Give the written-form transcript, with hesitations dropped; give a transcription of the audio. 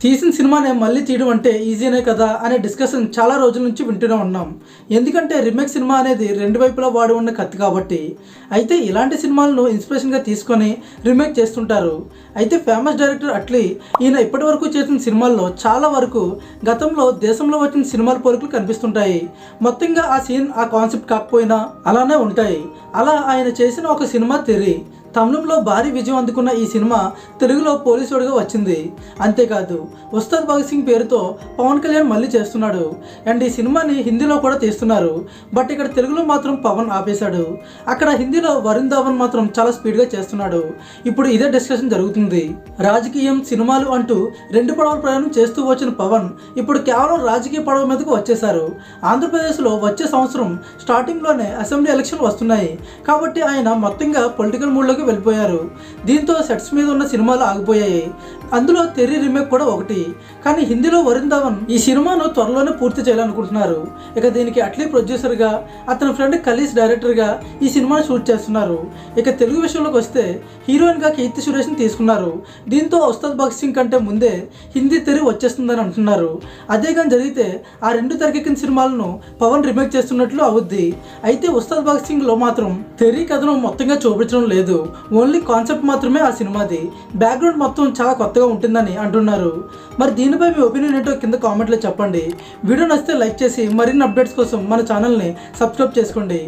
తీసిన సినిమానే మళ్ళీ తీయడం అంటే ఈజీనే కదా అనే డిస్కషన్ చాలా రోజుల నుంచి వింటూనే ఉన్నాం. ఎందుకంటే రీమేక్ సినిమా అనేది రెండు వైపులా వాడి ఉన్న కత్తి కాబట్టి. అయితే ఇలాంటి సినిమాలను ఇన్స్పిరేషన్గా తీసుకొని రీమేక్ చేస్తుంటారు. అయితే ఫేమస్ డైరెక్టర్ అట్లీ ఈయన ఇప్పటి వరకు చేసిన సినిమాల్లో చాలా వరకు గతంలో దేశంలో వచ్చిన సినిమాల పోలికలు కనిపిస్తుంటాయి. మొత్తంగా ఆ సీన్ ఆ కాన్సెప్ట్ కాకపోయినా అలానే ఉంటాయి. అలా ఆయన చేసిన ఒక సినిమా తెరి తమిళంలో భారీ విజయం అందుకున్న ఈ సినిమా తెలుగులో పోలీసుడిగా వచ్చింది. అంతేకాదు ఉస్తాద్ భగత్ సింగ్ పేరుతో పవన్ కళ్యాణ్ మళ్ళీ చేస్తున్నాడు. అండ్ ఈ సినిమాని హిందీలో కూడా తీస్తున్నారు. బట్ ఇక్కడ తెలుగులో మాత్రం పవన్ ఆపేశాడు. అక్కడ హిందీలో వరుణ్ ధావన్ మాత్రం చాలా స్పీడ్గా చేస్తున్నాడు. ఇప్పుడు ఇదే డిస్కషన్ జరుగుతుంది. రాజకీయం సినిమాలు అంటూ రెండు పడవల ప్రయాణం చేస్తూ వచ్చిన పవన్ ఇప్పుడు కేవలం రాజకీయ పడవ మీదకు వచ్చేశారు. ఆంధ్రప్రదేశ్లో వచ్చే సంవత్సరం స్టార్టింగ్లోనే అసెంబ్లీ ఎలక్షన్లు వస్తున్నాయి కాబట్టి ఆయన మొత్తంగా పొలిటికల్ మూడ్లోకి వెళ్ళిపోయారు. దీంతో సెట్స్ మీద ఉన్న సినిమాలు ఆగిపోయాయి. అందులో తెరి రీమేక్ కూడా ఒకటి. కానీ హిందీలో వరుణ్ ధావన్ ఈ సినిమాను త్వరలోనే పూర్తి చేయాలనుకుంటున్నారు. ఇక దీనికి అట్లీ ప్రొడ్యూసర్గా, అతని ఫ్రెండ్ కలీస్ డైరెక్టర్గా ఈ సినిమాను షూట్ చేస్తున్నారు. ఇక తెలుగు విషయంలోకి వస్తే హీరోయిన్గా కీర్తి సురేష్ని తీసుకున్నారు. దీంతో ఉస్తాద్ భగత్ సింగ్ కంటే ముందే హిందీ తెరి వచ్చేస్తుందని అంటున్నారు. అదే కానీ జరిగితే ఆ రెండు తెరకెక్కిన సినిమాలను పవన్ రీమేక్ చేస్తున్నట్లు అవుద్ది. అయితే ఉస్తాద్ భగత్ సింగ్లో మాత్రం తెరి కథను మొత్తంగా చూపించడం లేదు. ఓన్లీ కాన్సెప్ట్ మాత్రమే ఆ సినిమాది. బ్యాక్గ్రౌండ్ మొత్తం చాలా కొత్తగా ఉంటుందని అంటున్నారు. మరి దీనిపై మీ ఒపీనియన్ ఏంటో కింద కామెంట్లో చెప్పండి. వీడియో నచ్చితే లైక్ చేసి మరిన్ని అప్డేట్స్ కోసం మన ఛానల్ని సబ్స్క్రైబ్ చేసుకోండి.